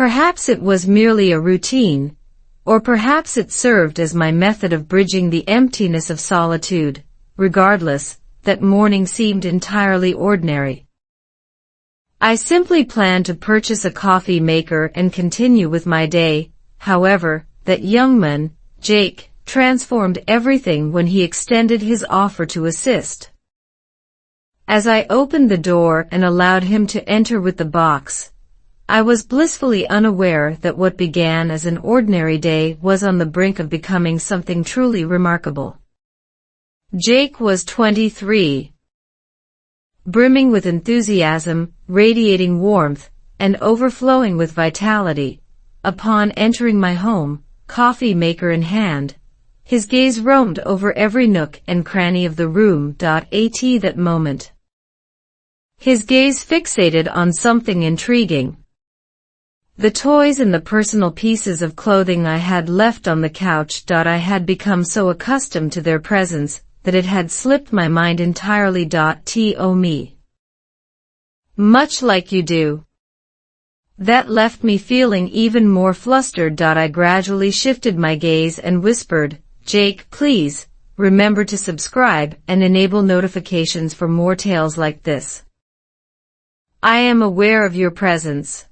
Perhaps it was merely a routine, or perhaps it served as my method of bridging the emptiness of solitude. Regardless, that morning seemed entirely ordinary. I simply planned to purchase a coffee maker and continue with my day. However, that young man, Jake, transformed everything when he extended his offer to assist. As I opened the door and allowed him to enter with the box, I was blissfully unaware that what began as an ordinary day was on the brink of becoming something truly remarkable. Jake was 23. Brimming with enthusiasm, radiating warmth, and overflowing with vitality. Upon entering my home, coffee maker in hand, his gaze roamed over every nook and cranny of the room. At that moment, his gaze fixated on something intriguing. The toys and the personal pieces of clothing I had left on the couch. I had become so accustomed to their presence that it had slipped my mind entirely. To me. Much like you do. That left me feeling even more flustered. I gradually shifted my gaze and whispered, Jake, please, remember to subscribe and enable notifications for more tales like this. I am aware of your presence.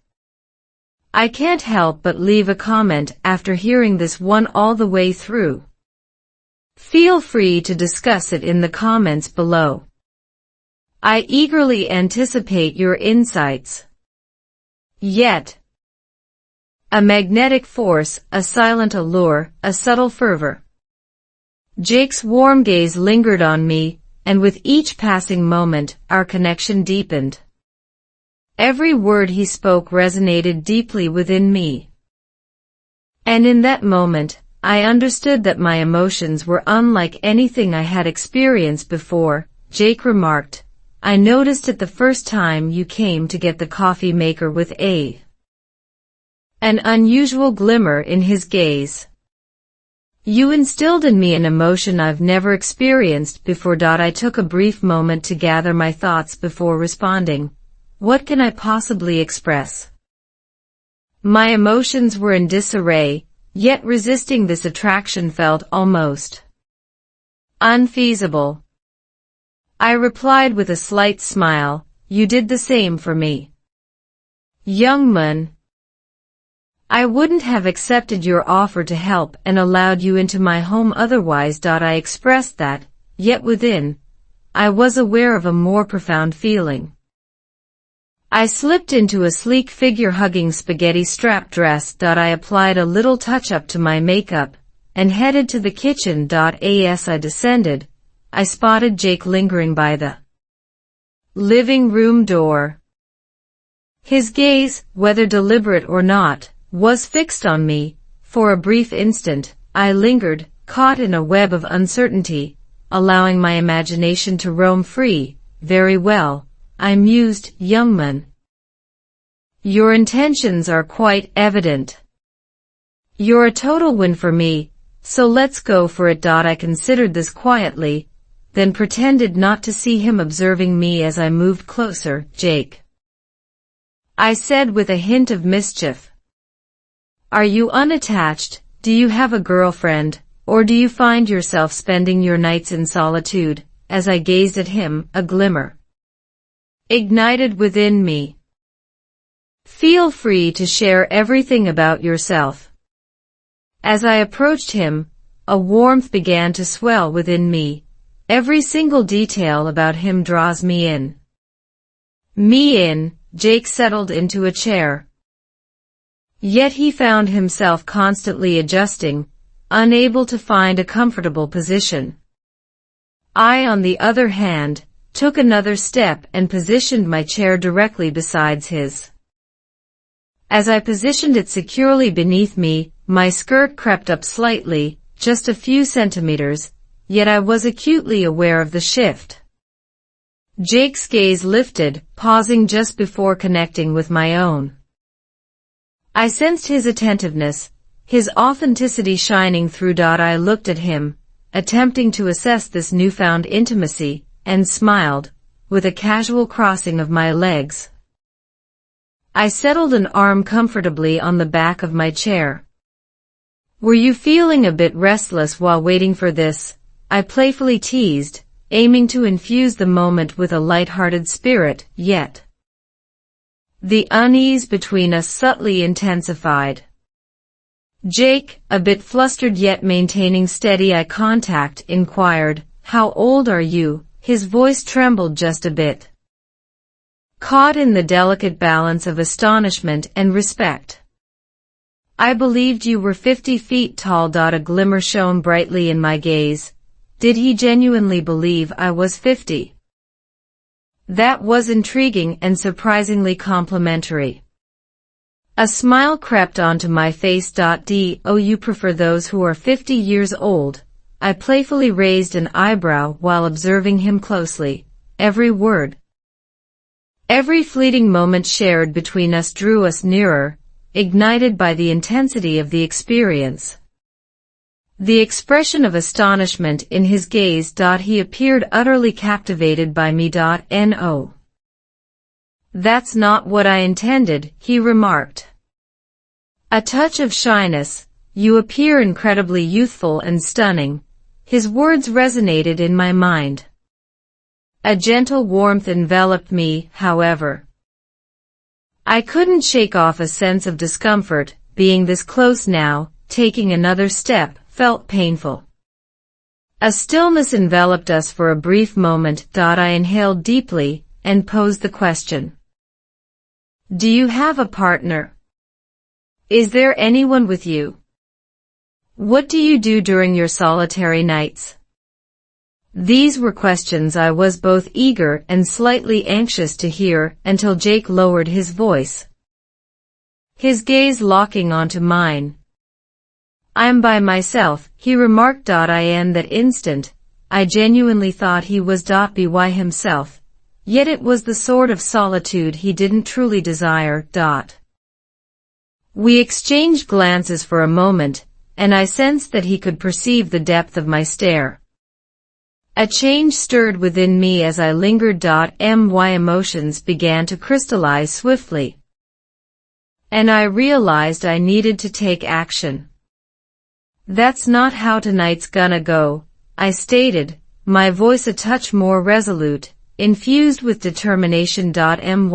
I can't help but leave a comment after hearing this one all the way through. Feel free to discuss it in the comments below. I eagerly anticipate your insights. Yet, a magnetic force, a silent allure, a subtle fervor. Jake's warm gaze lingered on me, and with each passing moment, our connection deepened. Every word he spoke resonated deeply within me. And in that moment, I understood that my emotions were unlike anything I had experienced before. Jake remarked, I noticed it the first time you came to get the coffee maker with an unusual glimmer in his gaze. You instilled in me an emotion I've never experienced before. I took a brief moment to gather my thoughts before responding. What can I possibly express? My emotions were in disarray, yet resisting this attraction felt almost unfeasible. I replied with a slight smile, you did the same for me. Young man, I wouldn't have accepted your offer to help and allowed you into my home otherwise. I expressed that, yet within, I was aware of a more profound feeling. I slipped into a sleek figure-hugging spaghetti strap dress. I applied a little touch-up to my makeup, and headed to the kitchen. As I descended, I spotted Jake lingering by the living room door. His gaze, whether deliberate or not, was fixed on me. For a brief instant, I lingered, caught in a web of uncertainty, allowing my imagination to roam free. Very well, I mused, young man. Your intentions are quite evident. You're a total win for me, so let's go for it. I considered this quietly, then pretended not to see him observing me as I moved closer. Jake, I said with a hint of mischief. Are you unattached? Do you have a girlfriend, or do you find yourself spending your nights in solitude? As I gazed at him, a glimmer ignited within me. Feel free to share everything about yourself. As I approached him, a warmth began to swell within me. Every single detail about him draws me in. Jake settled into a chair. Yet he found himself constantly adjusting, unable to find a comfortable position. I, on the other hand, took another step and positioned my chair directly beside his. As I positioned it securely beneath me, my skirt crept up slightly, just a few centimeters, yet I was acutely aware of the shift. Jake's gaze lifted, pausing just before connecting with my own. I sensed his attentiveness, his authenticity shining through. I looked at him, attempting to assess this newfound intimacy, and smiled, with a casual crossing of my legs. I settled an arm comfortably on the back of my chair. Were you feeling a bit restless while waiting for this? I playfully teased, aiming to infuse the moment with a light-hearted spirit, yet the unease between us subtly intensified. Jake, a bit flustered yet maintaining steady eye contact, inquired, "How old are you?" His voice trembled just a bit, caught in the delicate balance of astonishment and respect. "I believed you were 50 feet tall." A glimmer shone brightly in my gaze. Did he genuinely believe I was 50? That was intriguing and surprisingly complimentary. A smile crept onto my face. "Do you prefer those who are 50 years old?" I playfully raised an eyebrow while observing him closely. Every word, every fleeting moment shared between us drew us nearer, ignited by the intensity of the experience. The expression of astonishment in his gaze. He appeared utterly captivated by me. No. "That's not what I intended," he remarked. A touch of shyness. "You appear incredibly youthful and stunning." His words resonated in my mind. A gentle warmth enveloped me, however. I couldn't shake off a sense of discomfort. Being this close now, taking another step, felt painful. A stillness enveloped us for a brief moment. I inhaled deeply and posed the question. "Do you have a partner? Is there anyone with you? What do you do during your solitary nights?" These were questions I was both eager and slightly anxious to hear until Jake lowered his voice, his gaze locking onto mine. "I'm by myself," he remarked. In that instant, I genuinely thought he was by himself, yet it was the sort of solitude he didn't truly desire. We exchanged glances for a moment, and I sensed that he could perceive the depth of my stare. A change stirred within me as I lingered. My emotions began to crystallize swiftly, and I realized I needed to take action. "That's not how tonight's gonna go," I stated, my voice a touch more resolute, infused with determination.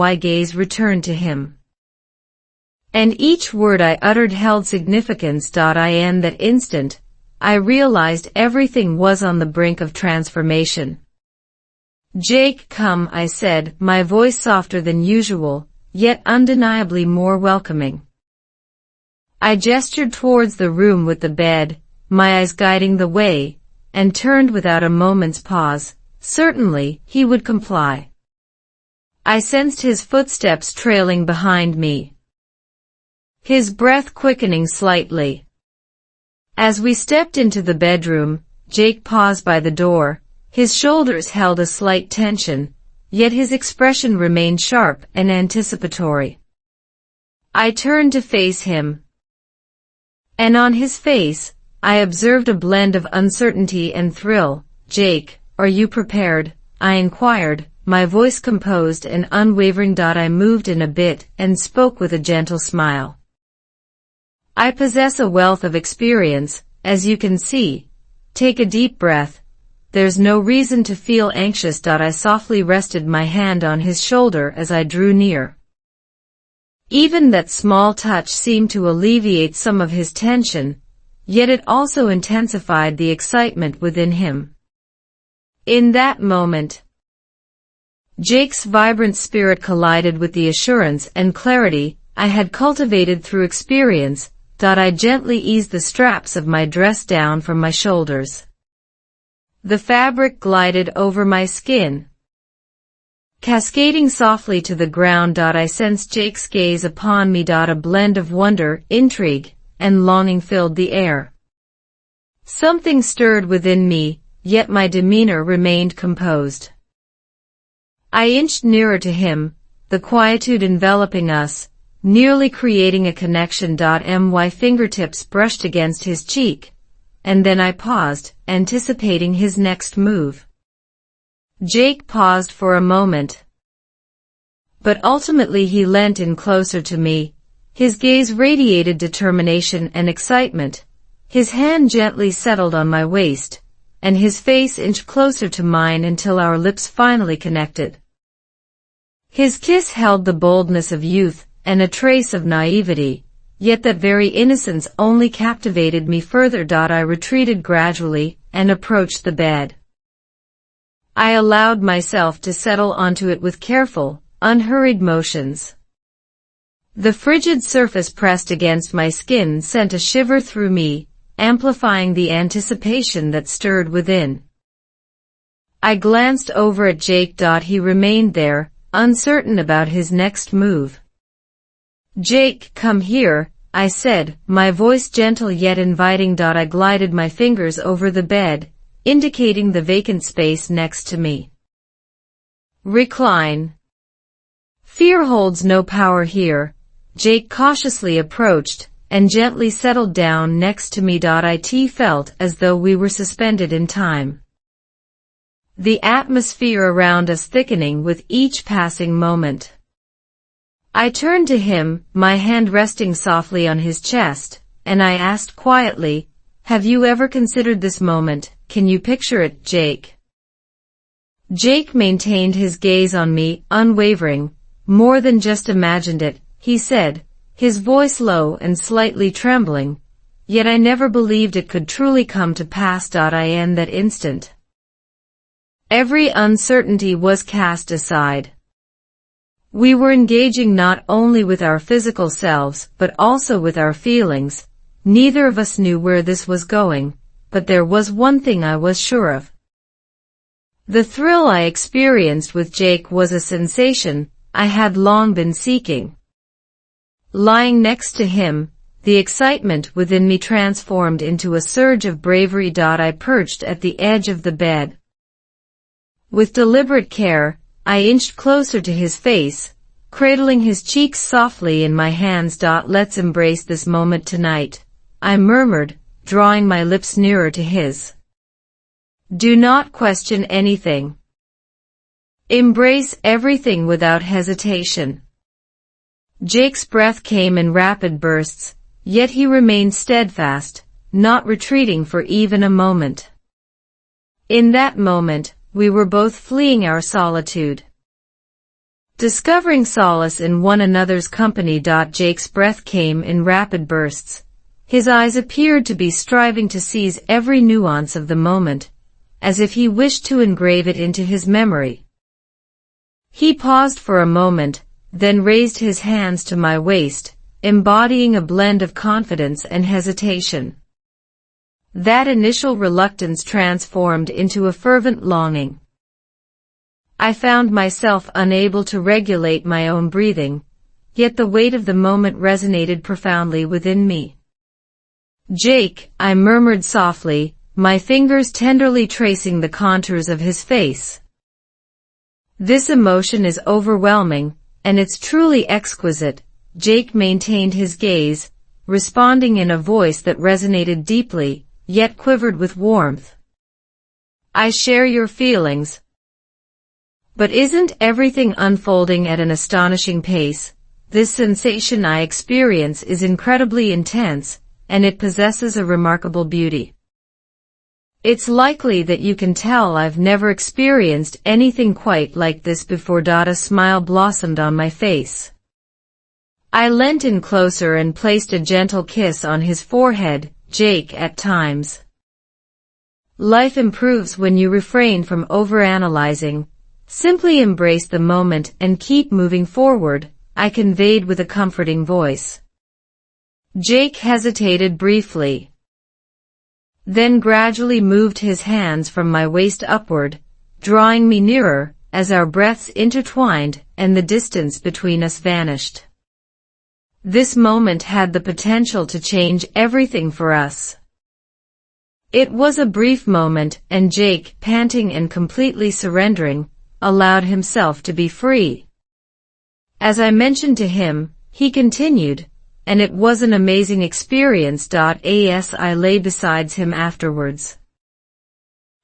My gaze returned to him, and each word I uttered held significance. In that instant, I realized everything was on the brink of transformation. "Jake, come," I said, my voice softer than usual, yet undeniably more welcoming. I gestured towards the room with the bed, my eyes guiding the way, and turned without a moment's pause. Certainly, he would comply. I sensed his footsteps trailing behind me, his breath quickening slightly. As we stepped into the bedroom, Jake paused by the door. His shoulders held a slight tension, yet his expression remained sharp and anticipatory. I turned to face him, and on his face, I observed a blend of uncertainty and thrill. "Jake, are you prepared?" I inquired, my voice composed and unwavering. I moved in a bit and spoke with a gentle smile. "I possess a wealth of experience, as you can see. Take a deep breath. There's no reason to feel anxious." I softly rested my hand on his shoulder as I drew near. Even that small touch seemed to alleviate some of his tension, yet it also intensified the excitement within him. In that moment, Jake's vibrant spirit collided with the assurance and clarity I had cultivated through experience. I gently eased the straps of my dress down from my shoulders. The fabric glided over my skin, cascading softly to the ground. I sensed Jake's gaze upon me. A blend of wonder, intrigue, and longing filled the air. Something stirred within me, yet my demeanor remained composed. I inched nearer to him, the quietude enveloping us, nearly creating a connection. My fingertips brushed against his cheek, and then I paused, anticipating his next move. Jake paused for a moment, but ultimately he leant in closer to me. His gaze radiated determination and excitement. His hand gently settled on my waist, and his face inched closer to mine until our lips finally connected. His kiss held the boldness of youth and a trace of naivety, yet that very innocence only captivated me further. I retreated gradually and approached the bed. I allowed myself to settle onto it with careful, unhurried motions. The frigid surface pressed against my skin sent a shiver through me, amplifying the anticipation that stirred within. I glanced over at Jake. He remained there, uncertain about his next move. "Jake, come here," I said, my voice gentle yet inviting. I glided my fingers over the bed, indicating the vacant space next to me. "Recline. Fear holds no power here." Jake cautiously approached and gently settled down next to me. It felt as though we were suspended in time, the atmosphere around us thickening with each passing moment. I turned to him, my hand resting softly on his chest, and I asked quietly, "Have you ever considered this moment? Can you picture it, Jake?" Jake maintained his gaze on me, unwavering. "More than just imagined it," he said, his voice low and slightly trembling, "yet I never believed it could truly come to pass." In that instant, every uncertainty was cast aside. We were engaging not only with our physical selves, but also with our feelings. Neither of us knew where this was going, but there was one thing I was sure of. The thrill I experienced with Jake was a sensation I had long been seeking. Lying next to him, the excitement within me transformed into a surge of bravery. I perched at the edge of the bed. With deliberate care, I inched closer to his face, cradling his cheeks softly in my hands. "Let's embrace this moment tonight," I murmured, drawing my lips nearer to his. "Do not question anything. Embrace everything without hesitation." Jake's breath came in rapid bursts, yet he remained steadfast, not retreating for even a moment. In that moment, we were both fleeing our solitude, discovering solace in one another's company. Jake's breath came in rapid bursts. His eyes appeared to be striving to seize every nuance of the moment, as if he wished to engrave it into his memory. He paused for a moment, then raised his hands to my waist, embodying a blend of confidence and hesitation. That initial reluctance transformed into a fervent longing. I found myself unable to regulate my own breathing, yet the weight of the moment resonated profoundly within me. "Jake," I murmured softly, my fingers tenderly tracing the contours of his face. "This emotion is overwhelming, and it's truly exquisite." Jake maintained his gaze, responding in a voice that resonated deeply, yet quivered with warmth. "I share your feelings. But isn't everything unfolding at an astonishing pace? This sensation I experience is incredibly intense, and it possesses a remarkable beauty. It's likely that you can tell I've never experienced anything quite like this before." A smile blossomed on my face. I leant in closer and placed a gentle kiss on his forehead. "Jake, at times, life improves when you refrain from overanalyzing. Simply embrace the moment and keep moving forward," I conveyed with a comforting voice. Jake hesitated briefly, then gradually moved his hands from my waist upward, drawing me nearer, as our breaths intertwined and the distance between us vanished. This moment had the potential to change everything for us. It was a brief moment, and Jake, panting and completely surrendering, allowed himself to be free. As I mentioned to him, he continued, "And it was an amazing experience." As I lay beside him afterwards,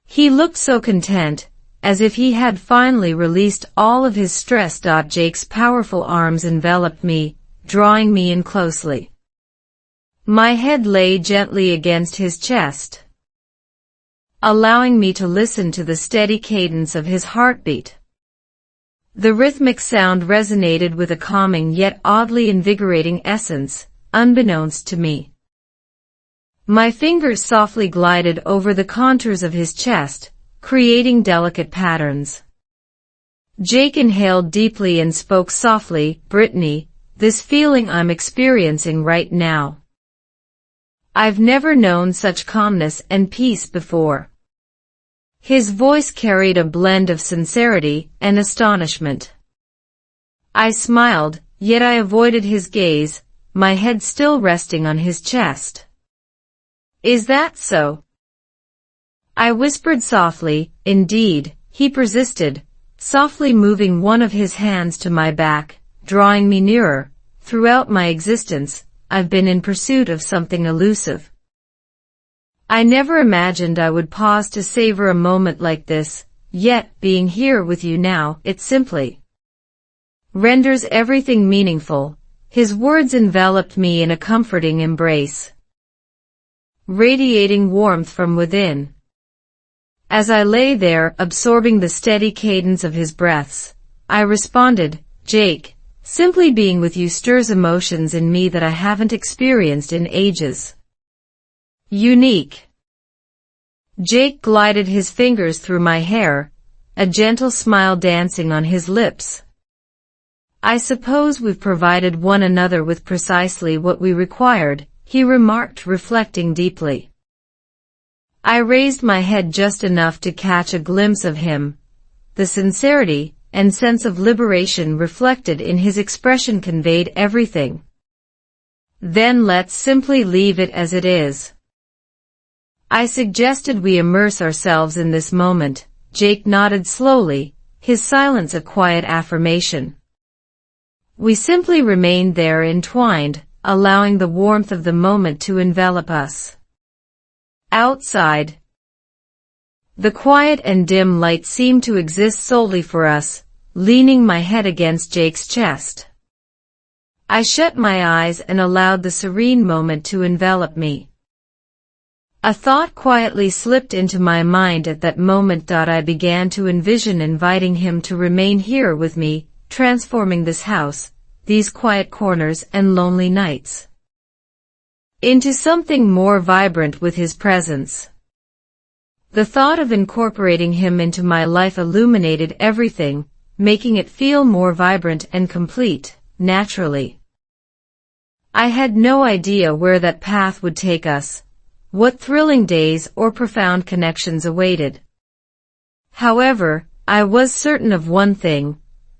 he looked so content, as if he had finally released all of his stress. Jake's powerful arms enveloped me, drawing me in closely. My head lay gently against his chest, allowing me to listen to the steady cadence of his heartbeat. The rhythmic sound resonated with a calming yet oddly invigorating essence, unbeknownst to me. My fingers softly glided over the contours of his chest, creating delicate patterns. Jake inhaled deeply and spoke softly, "Brittany, this feeling I'm experiencing right now. I've never known such calmness and peace before." His voice carried a blend of sincerity and astonishment. I smiled, yet I avoided his gaze, my head still resting on his chest. "Is that so?" I whispered softly. "Indeed," he persisted, softly moving one of his hands to my back, drawing me nearer. "Throughout my existence, I've been in pursuit of something elusive. I never imagined I would pause to savor a moment like this, yet, being here with you now, it simply renders everything meaningful." His words enveloped me in a comforting embrace, radiating warmth from within. As I lay there, absorbing the steady cadence of his breaths, I responded, "Jake, simply being with you stirs emotions in me that I haven't experienced in ages. Unique." Jake glided his fingers through my hair, a gentle smile dancing on his lips. "I suppose we've provided one another with precisely what we required," he remarked, reflecting deeply. I raised my head just enough to catch a glimpse of him. The sincerity and sense of liberation reflected in his expression conveyed everything. "Then let's simply leave it as it is," I suggested. "We immerse ourselves in this moment." Jake nodded slowly, his silence a quiet affirmation. We simply remained there entwined, allowing the warmth of the moment to envelop us. Outside, the quiet and dim light seemed to exist solely for us. Leaning my head against Jake's chest, I shut my eyes and allowed the serene moment to envelop me. A thought quietly slipped into my mind at that moment. I began to envision inviting him to remain here with me, transforming this house, these quiet corners and lonely nights, into something more vibrant with his presence. The thought of incorporating him into my life illuminated everything, making it feel more vibrant and complete, naturally. I had no idea where that path would take us, what thrilling days or profound connections awaited. However, I was certain of one thing: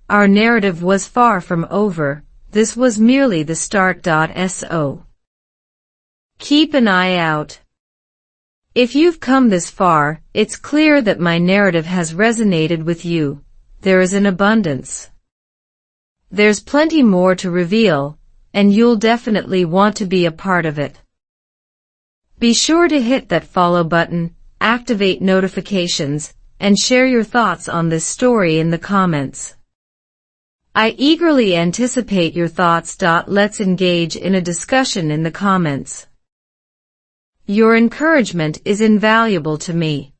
our narrative was far from over. This was merely the start. So keep an eye out. If you've come this far, it's clear that my narrative has resonated with you. There is an abundance. There's plenty more to reveal, and you'll definitely want to be a part of it. Be sure to hit that follow button, activate notifications, and share your thoughts on this story in the comments. I eagerly anticipate your thoughts. Let's engage in a discussion in the comments. Your encouragement is invaluable to me.